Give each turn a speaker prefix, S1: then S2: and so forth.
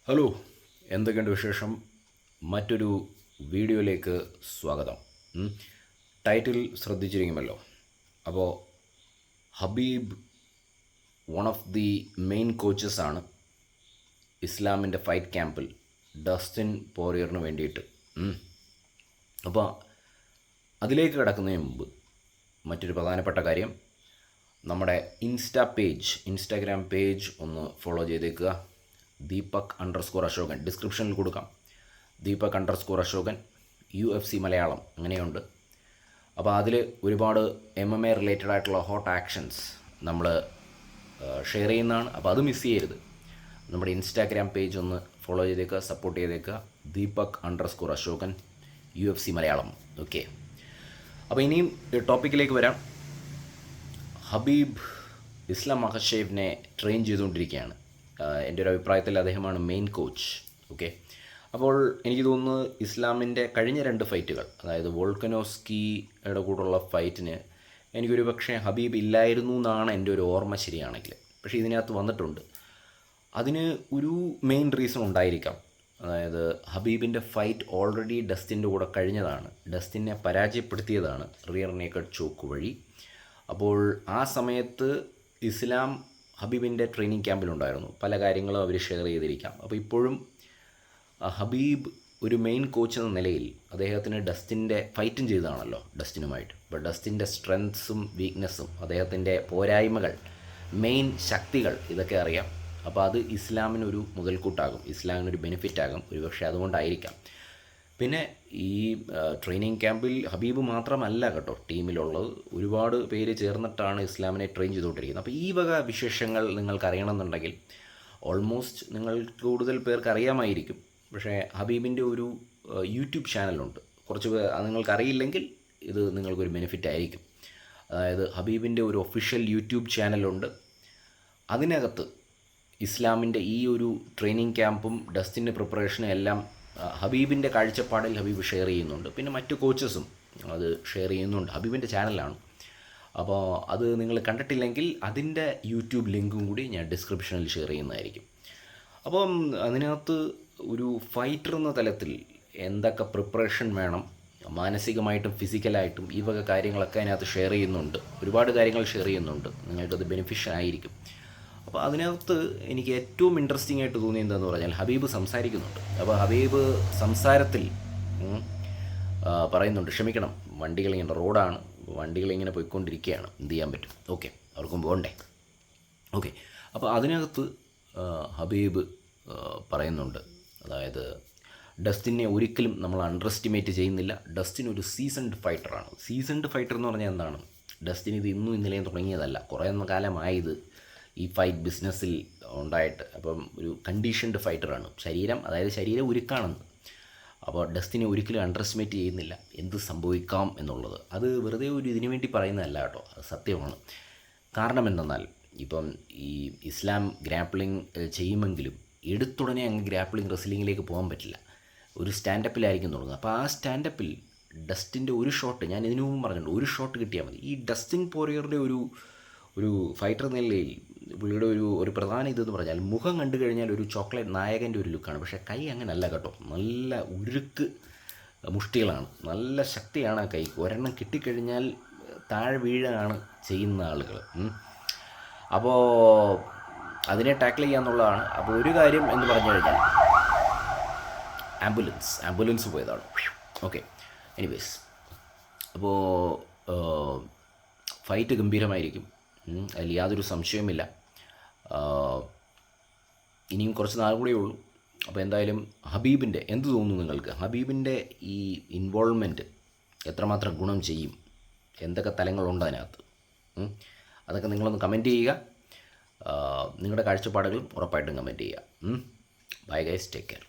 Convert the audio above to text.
S1: Hello, എന്തൊക്കെയുണ്ട് വിശേഷം? മറ്റൊരു വീഡിയോയിലേക്ക് സ്വാഗതം. ടൈറ്റിൽ ശ്രദ്ധിച്ചിരിക്കുമല്ലോ. അപ്പോൾ Habib one of the main coaches ആണ് ഇസ്ലാമിൻ്റെ ഫൈറ്റ് ക്യാമ്പിൽ ഡസ്റ്റിൻ പോറിയറിന് വേണ്ടിയിട്ട്. അപ്പോൾ അതിലേക്ക് കിടക്കുന്നതിന് മുമ്പ് മറ്റൊരു പ്രധാനപ്പെട്ട കാര്യം, നമ്മുടെ ഇൻസ്റ്റാഗ്രാം പേജ് ഒന്ന് ഫോളോ ചെയ്തേക്കുക. ദീപക്_അശോകൻ ഡിസ്ക്രിപ്ഷനിൽ കൊടുക്കാം. ദീപക്_അശോകൻ UFC മലയാളം അങ്ങനെയുണ്ട്. അപ്പോൾ അതിൽ ഒരുപാട് MMA റിലേറ്റഡ് ആയിട്ടുള്ള ഹോട്ട് ആക്ഷൻസ് നമ്മൾ ഷെയർ ചെയ്യുന്നതാണ്. അപ്പോൾ അത് മിസ് ചെയ്യരുത്. നമ്മുടെ ഇൻസ്റ്റാഗ്രാം പേജ് ഒന്ന് ഫോളോ ചെയ്തേക്കുക, സപ്പോർട്ട് ചെയ്തേക്കുക. ദീപക്_അശോകൻ UFC മലയാളം. ഓക്കെ, അപ്പോൾ ഇനിയും ടോപ്പിക്കിലേക്ക് വരാം. ഹബീബ് ഇസ്ലാം മഖഷേവിനെ ട്രെയിൻ ചെയ്തുകൊണ്ടിരിക്കുകയാണ്. എൻ്റെ ഒരു അഭിപ്രായത്തിൽ അദ്ദേഹമാണ് മെയിൻ കോച്ച്. ഓക്കെ, അപ്പോൾ എനിക്ക് തോന്നുന്നു ഇസ്ലാമിൻ്റെ കഴിഞ്ഞ 2 ഫൈറ്റുകൾ, അതായത് വോൾക്കനോസ്കിയുടെ കൂടെയുള്ള ഫൈറ്റിന് എനിക്കൊരു പക്ഷേ ഹബീബ് ഇല്ലായിരുന്നു എന്നാണ് എൻ്റെ ഒരു ഓർമ്മ ശരിയാണെങ്കിൽ. പക്ഷേ ഇതിനകത്ത് വന്നിട്ടുണ്ട്. അതിന് ഒരു മെയിൻ റീസൺ ഉണ്ടായിരിക്കാം. അതായത് ഹബീബിൻ്റെ ഫൈറ്റ് ഓൾറെഡി ഡസ്റ്റിൻ്റെ കൂടെ കഴിഞ്ഞതാണ്. ഡസ്റ്റിനെ പരാജയപ്പെടുത്തിയതാണ് റിയർ നേക്കഡ് ചോക്ക് വഴി. അപ്പോൾ ആ സമയത്ത് ഇസ്ലാം ഹബീബിൻ്റെ ട്രെയിനിങ് ക്യാമ്പിലുണ്ടായിരുന്നു. പല കാര്യങ്ങളും അവർ ഷെയർ ചെയ്തിരിക്കാം. അപ്പോൾ ഇപ്പോഴും ഹബീബ് ഒരു മെയിൻ കോച്ച് എന്ന നിലയിൽ അദ്ദേഹത്തിന് ഡസ്റ്റിൻ്റെ ഫൈറ്റും ചെയ്തതാണല്ലോ ഡസ്റ്റിനുമായിട്ട്. അപ്പോൾ ഡസ്റ്റിൻ്റെ സ്ട്രെങ്ത്സും വീക്ക്നെസ്സും, അദ്ദേഹത്തിൻ്റെ പോരായ്മകൾ, മെയിൻ ശക്തികൾ ഇതൊക്കെ അറിയാം. അപ്പോൾ അത് ഇസ്ലാമിനൊരു മുതൽക്കൂട്ടാകും, ഇസ്ലാമിനൊരു ബെനിഫിറ്റാകും. ഒരുപക്ഷെ അതുകൊണ്ടായിരിക്കാം. പിന്നെ ഈ ട്രെയിനിങ് ക്യാമ്പിൽ ഹബീബ് മാത്രമല്ല കേട്ടോ ടീമിലുള്ളത്, ഒരുപാട് പേര് ചേർന്നിട്ടാണ് ഇസ്ലാമിനെ ട്രെയിൻ ചെയ്തുകൊണ്ടിരിക്കുന്നത്. അപ്പോൾ ഈ വക വിശേഷങ്ങൾ നിങ്ങൾക്ക് അറിയണമെന്നുണ്ടെങ്കിൽ ഓൾമോസ്റ്റ് നിങ്ങൾ കൂടുതൽ പേർക്ക് അറിയാമായിരിക്കും. പക്ഷേ ഹബീബിൻ്റെ ഒരു യൂട്യൂബ് ചാനലുണ്ട്. കുറച്ച് നിങ്ങൾക്കറിയില്ലെങ്കിൽ ഇത് നിങ്ങൾക്കൊരു ബെനിഫിറ്റ് ആയിരിക്കും. അതായത് ഹബീബിൻ്റെ ഒരു ഒഫീഷ്യൽ യൂട്യൂബ് ചാനലുണ്ട്. അതിനകത്ത് ഇസ്ലാമിൻ്റെ ഈ ഒരു ട്രെയിനിങ് ക്യാമ്പും ഡസ്റ്റിൻ്റെ പ്രിപ്പറേഷനും എല്ലാം ഹബീബിൻ്റെ കാഴ്ചപ്പാടിൽ ഹബീബ് ഷെയർ ചെയ്യുന്നുണ്ട്. പിന്നെ മറ്റു കോച്ചസും അത് ഷെയർ ചെയ്യുന്നുണ്ട്. ഹബീബിൻ്റെ ചാനലാണ്. അപ്പോൾ അത് നിങ്ങൾ കണ്ടിട്ടില്ലെങ്കിൽ അതിൻ്റെ യൂട്യൂബ് ലിങ്കും കൂടി ഞാൻ ഡിസ്ക്രിപ്ഷനിൽ ഷെയർ ചെയ്യുന്നതായിരിക്കും. അപ്പം അതിനകത്ത് ഒരു ഫൈറ്റർ എന്ന തലത്തിൽ എന്തൊക്കെ പ്രിപ്പറേഷൻ വേണം, മാനസികമായിട്ടും ഫിസിക്കലായിട്ടും, ഈ വക കാര്യങ്ങളൊക്കെ അതിനകത്ത് ഷെയർ ചെയ്യുന്നുണ്ട്. ഒരുപാട് കാര്യങ്ങൾ ഷെയർ ചെയ്യുന്നുണ്ട്. നിങ്ങൾക്കത് ബെനിഫിഷ്യൽ ആയിരിക്കും. അപ്പോൾ അതിനകത്ത് എനിക്ക് ഏറ്റവും ഇൻട്രസ്റ്റിംഗ് ആയിട്ട് തോന്നിയത് എന്താണെന്ന് പറഞ്ഞാൽ ഹബീബ് സംസാരിക്കുന്നുണ്ട്. അപ്പോൾ ഹബീബ് സംസാരത്തിൽ പറയുന്നുണ്ട്, ക്ഷമിക്കണം, വണ്ടികളിങ്ങനെ റോഡാണ്, വണ്ടികളിങ്ങനെ പോയിക്കൊണ്ടിരിക്കുകയാണ്, എന്ത് ചെയ്യാൻ പറ്റും, ഓക്കെ, അവർക്കും പോകണ്ടേ, ഓക്കെ. അപ്പോൾ അതിനകത്ത് ഹബീബ് പറയുന്നുണ്ട്, അതായത് ഡസ്റ്റിനെ ഒരിക്കലും നമ്മൾ അണ്ടർ എസ്റ്റിമേറ്റ് ചെയ്യുന്നില്ല. ഡസ്റ്റിൻ ഒരു സീസൺഡ് ഫൈറ്ററാണ്. സീസൺഡ് ഫൈറ്റർ എന്ന് പറഞ്ഞാൽ എന്താണ്? ഡസ്റ്റിൻ ഇത് ഇന്നും ഇന്നലെയും തുടങ്ങിയതല്ല, കുറേ കാലമായത് ഈ ഫൈറ്റ് ബിസിനസ്സിൽ ഉണ്ടായിട്ട്. അപ്പം ഒരു കണ്ടീഷൻഡ് ഫൈറ്ററാണ്. അതായത് ശരീരം ഉരുക്കാണെന്ന്. അപ്പോൾ ഡസ്റ്റിനെ ഒരിക്കലും അണ്ടർ എസ്റ്റിമേറ്റ് ചെയ്യുന്നില്ല. എന്ത് സംഭവിക്കാം എന്നുള്ളത് അത് വെറുതെ ഒരു ഇതിനു വേണ്ടി പറയുന്നതല്ല കേട്ടോ, അത് സത്യമാണ്. കാരണം എന്തെന്നാൽ ഇപ്പം ഈ ഇസ്ലാം ഗ്രാപ്ലിംഗ് ചെയ്യുമെങ്കിലും എടുത്തുടനെ അങ്ങ് ഗ്രാപ്ലിംഗ് റെസ്ലിങ്ങിലേക്ക് പോകാൻ പറ്റില്ല. ഒരു സ്റ്റാൻഡപ്പിലായിരിക്കും തുടങ്ങുക. അപ്പോൾ ആ സ്റ്റാൻഡപ്പിൽ ഡസ്റ്റിൻ്റെ ഒരു ഷോട്ട്, ഞാൻ ഇതിനു മുമ്പ് പറഞ്ഞിട്ടുണ്ട്, ഒരു ഷോട്ട് കിട്ടിയാൽ മതി. ഈ ഡസ്റ്റിൻ പോറിയറുടെ ഒരു ഫൈറ്റർ നിലയിൽ പുള്ളിയുടെ ഒരു പ്രധാന ഇതെന്ന് പറഞ്ഞാൽ മുഖം കണ്ടു കഴിഞ്ഞാൽ ഒരു ചോക്ലേറ്റ് നായകൻ്റെ ഒരു ലുക്കാണ്. പക്ഷേ കൈ അങ്ങനെയല്ല കേട്ടോ, നല്ല ഉരുക്ക് മുഷ്ടികളാണ്, നല്ല ശക്തിയാണ് ആ കൈക്ക്. ഒരെണ്ണം കിട്ടിക്കഴിഞ്ഞാൽ താഴെ വീഴാണ് ചെയ്യുന്ന ആളുകൾ. അപ്പോൾ അതിനെ ടാക്കിൾ ചെയ്യാന്നുള്ളതാണ്. അപ്പോൾ ഒരു കാര്യം എന്ന് പറഞ്ഞു കഴിഞ്ഞാൽ ആംബുലൻസ് പോയതാണ്. ഓക്കെ, എനിവേസ്, അപ്പോൾ ഫൈറ്റ് ഗംഭീരമായിരിക്കും, അതിൽ യാതൊരു സംശയവുമില്ല. ഇനിയും കുറച്ച് നാൾ കൂടെ ഉള്ളൂ. അപ്പോൾ എന്തായാലും ഹബീബിൻ്റെ എന്ത് തോന്നുന്നു നിങ്ങൾക്ക്? ഹബീബിൻ്റെ ഈ ഇൻവോൾവ്മെൻറ്റ് എത്രമാത്രം ഗുണം ചെയ്യും? എന്തൊക്കെ തലങ്ങളുണ്ട് അതിനകത്ത്? അതൊക്കെ നിങ്ങളൊന്ന് കമൻറ്റ് ചെയ്യുക. നിങ്ങളുടെ കാഴ്ചപ്പാടുകളും ഉറപ്പായിട്ടും കമൻറ്റ് ചെയ്യുക. Bye guys, take care.